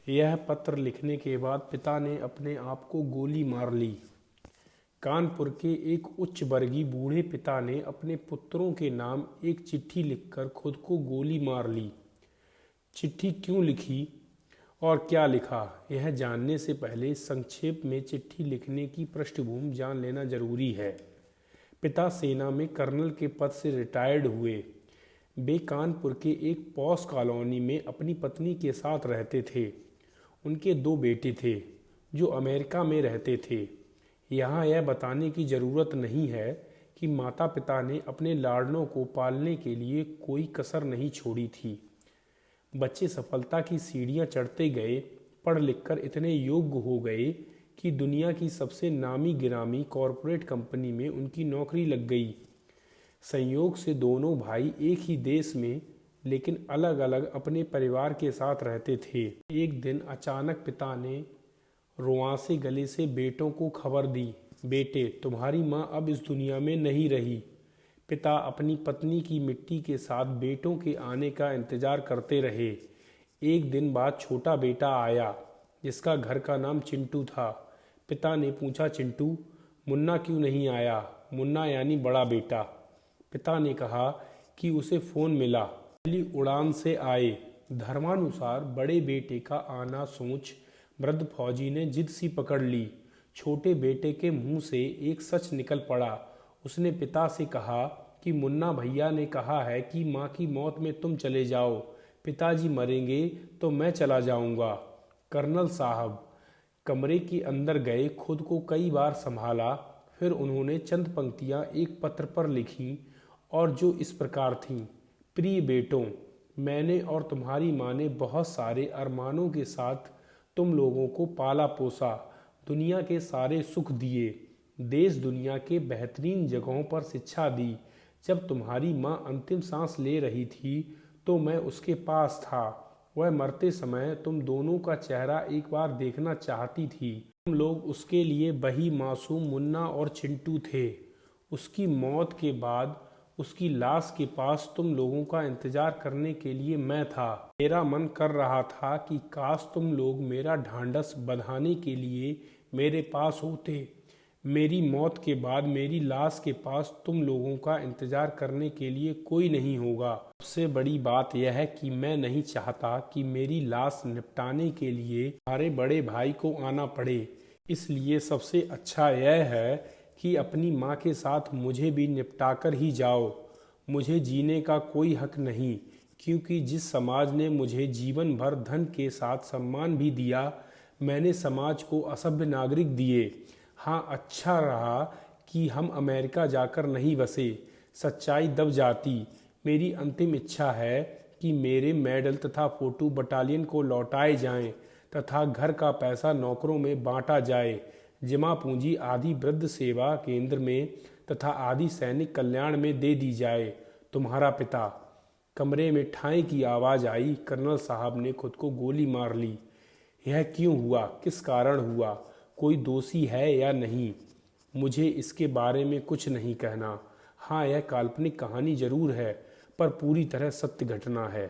यह पत्र लिखने के बाद पिता ने अपने आप को गोली मार ली। कानपुर के एक उच्च वर्गीय बूढ़े पिता ने अपने पुत्रों के नाम एक चिट्ठी लिखकर खुद को गोली मार ली। चिट्ठी क्यों लिखी और क्या लिखा, यह जानने से पहले संक्षेप में चिट्ठी लिखने की पृष्ठभूमि जान लेना जरूरी है। पिता सेना में कर्नल के पद से रिटायर्ड हुए। वे कानपुर के एक पॉश कॉलोनी में अपनी पत्नी के साथ रहते थे। उनके 2 बेटे थे जो अमेरिका में रहते थे। यहाँ यह बताने की ज़रूरत नहीं है कि माता पिता ने अपने लाडलों को पालने के लिए कोई कसर नहीं छोड़ी थी। बच्चे सफलता की सीढ़ियाँ चढ़ते गए, पढ़ लिखकर इतने योग्य हो गए कि दुनिया की सबसे नामी गिरामी कॉरपोरेट कंपनी में उनकी नौकरी लग गई। संयोग से दोनों भाई एक ही देश में लेकिन अलग अलग अपने परिवार के साथ रहते थे। एक दिन अचानक पिता ने रुआंसे गले से बेटों को खबर दी, बेटे तुम्हारी माँ अब इस दुनिया में नहीं रही। पिता अपनी पत्नी की मिट्टी के साथ बेटों के आने का इंतजार करते रहे। एक दिन बाद छोटा बेटा आया जिसका घर का नाम चिंटू था। पिता ने पूछा, चिंटू मुन्ना क्यों नहीं आया? मुन्ना यानी बड़ा बेटा। पिता ने कहा कि उसे फ़ोन मिला, पहली उड़ान से आए। धर्मानुसार बड़े बेटे का आना सोच वृद्ध फौजी ने जिद सी पकड़ ली। छोटे बेटे के मुंह से एक सच निकल पड़ा। उसने पिता से कहा कि मुन्ना भैया ने कहा है कि माँ की मौत में तुम चले जाओ, पिताजी मरेंगे तो मैं चला जाऊंगा। कर्नल साहब कमरे के अंदर गए, खुद को कई बार संभाला, फिर उन्होंने चंद पंक्तियां एक पत्र पर लिखीं और जो इस प्रकार थीं, प्रिय बेटों, मैंने और तुम्हारी माँ ने बहुत सारे अरमानों के साथ तुम लोगों को पाला पोसा, दुनिया के सारे सुख दिए, देश दुनिया के बेहतरीन जगहों पर शिक्षा दी। जब तुम्हारी माँ अंतिम सांस ले रही थी तो मैं उसके पास था। वह मरते समय तुम दोनों का चेहरा एक बार देखना चाहती थी। तुम लोग उसके लिए वही मासूम मुन्ना और चिंटू थे। उसकी मौत के बाद उसकी लाश के पास तुम लोगों का इंतजार करने के लिए मैं था। मेरा मन कर रहा था कि काश तुम लोग मेरा ढांढस बंधाने के लिए मेरे पास होते। मेरी मौत के बाद मेरी लाश के पास तुम लोगों का इंतजार करने के लिए कोई नहीं होगा। सबसे बड़ी बात यह है कि मैं नहीं चाहता कि मेरी लाश निपटाने के लिए हमारे बड़े भाई को आना पड़े। इसलिए सबसे अच्छा यह है कि अपनी माँ के साथ मुझे भी निपटा कर ही जाओ। मुझे जीने का कोई हक नहीं, क्योंकि जिस समाज ने मुझे जीवन भर धन के साथ सम्मान भी दिया, मैंने समाज को असभ्य नागरिक दिए। हाँ, अच्छा रहा कि हम अमेरिका जाकर नहीं बसे, सच्चाई दब जाती। मेरी अंतिम इच्छा है कि मेरे मेडल तथा फोटो बटालियन को लौटाए जाएं तथा घर का पैसा नौकरों में बांटा जाए। जमा पूंजी आदि वृद्ध सेवा केंद्र में तथा आदि सैनिक कल्याण में दे दी जाए। तुम्हारा पिता। कमरे में ठाई की आवाज़ आई। कर्नल साहब ने खुद को गोली मार ली। यह क्यों हुआ? किस कारण हुआ? कोई दोषी है या नहीं? मुझे इसके बारे में कुछ नहीं कहना। हाँ, यह काल्पनिक कहानी जरूर है, पर पूरी तरह सत्य घटना है।